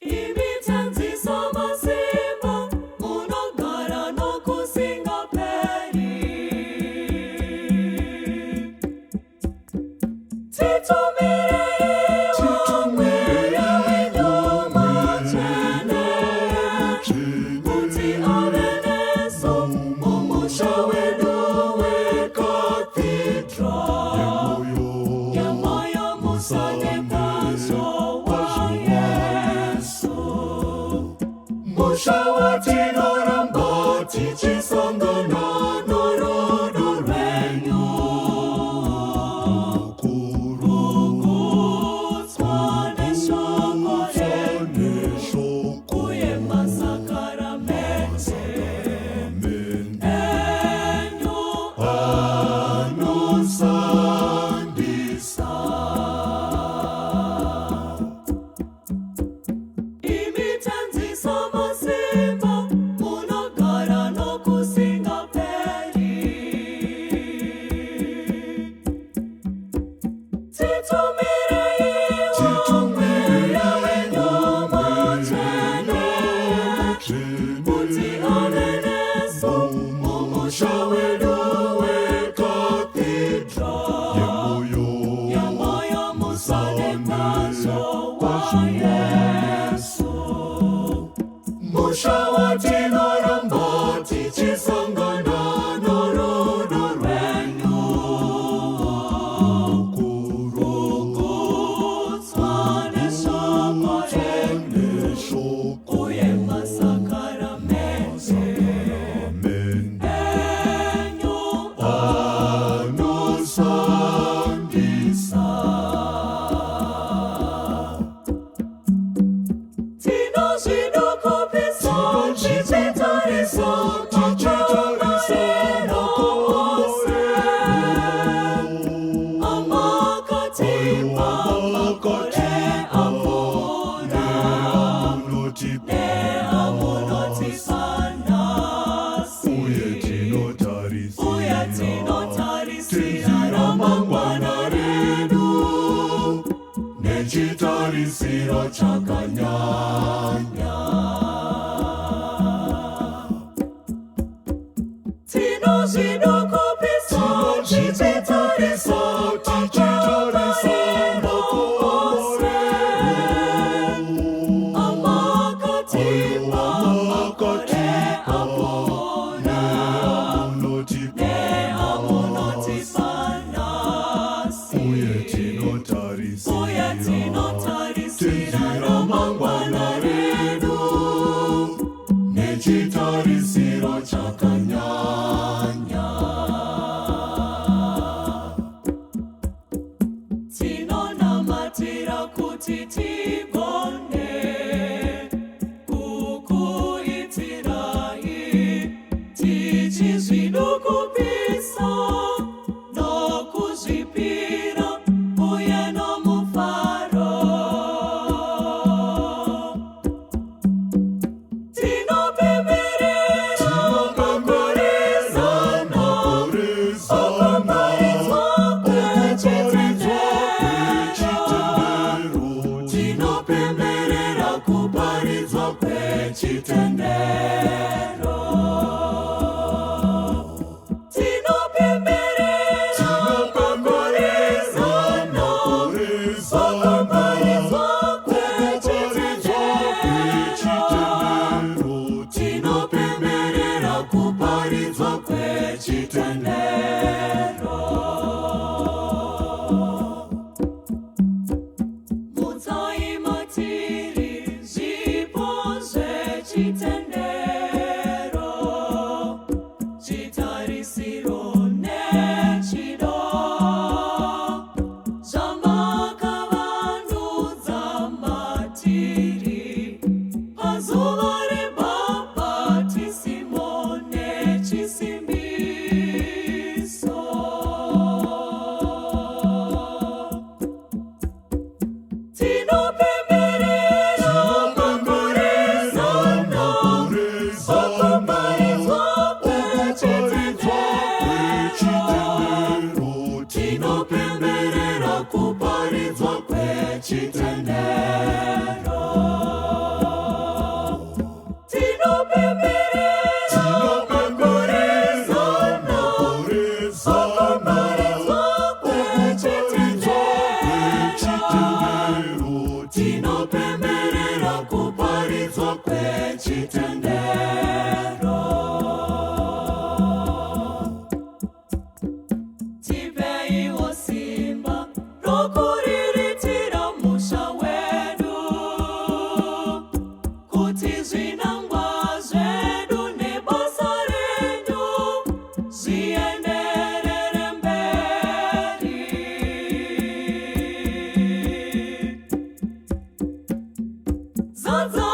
imithanzisa masimba munogara nokusingaperi titumire inyuma chene kuti ave neso mumusha wedu wekathedral yemoyo musadekazvo wa Yesu musha watinoramba tichisangana norudo rwenyu kurukudzwa neshoko renyu uye masakaramente enyu anosandisa imithanzisa masimba munogara nokusingaperi titumire inyuma chene kuti ave neso mumusha wedu wekathedral yemoyo musadekazvo wa Yesu musha watinoramba tichisangana norudo rwenyu kurukudzwa neshoko renyu uye masakaramente enyu anosandisa tinozvinokopesa tichitarisa ose amakatimba makore amuna neamunotipanasi uye tinotarisira ramangwana redu nechitarisiro chakanyanya tinozvinokopesa tichitarisa ose amakatimba makore amuna neamunotipanasi uye tinotarisira ramangwana redu kuparidzwa kwechitendero. Tipeiwo simba rokuriritira musha wedu, kuti zvinangwa zvedu nebasa renyu zvienderere mberi. Zadza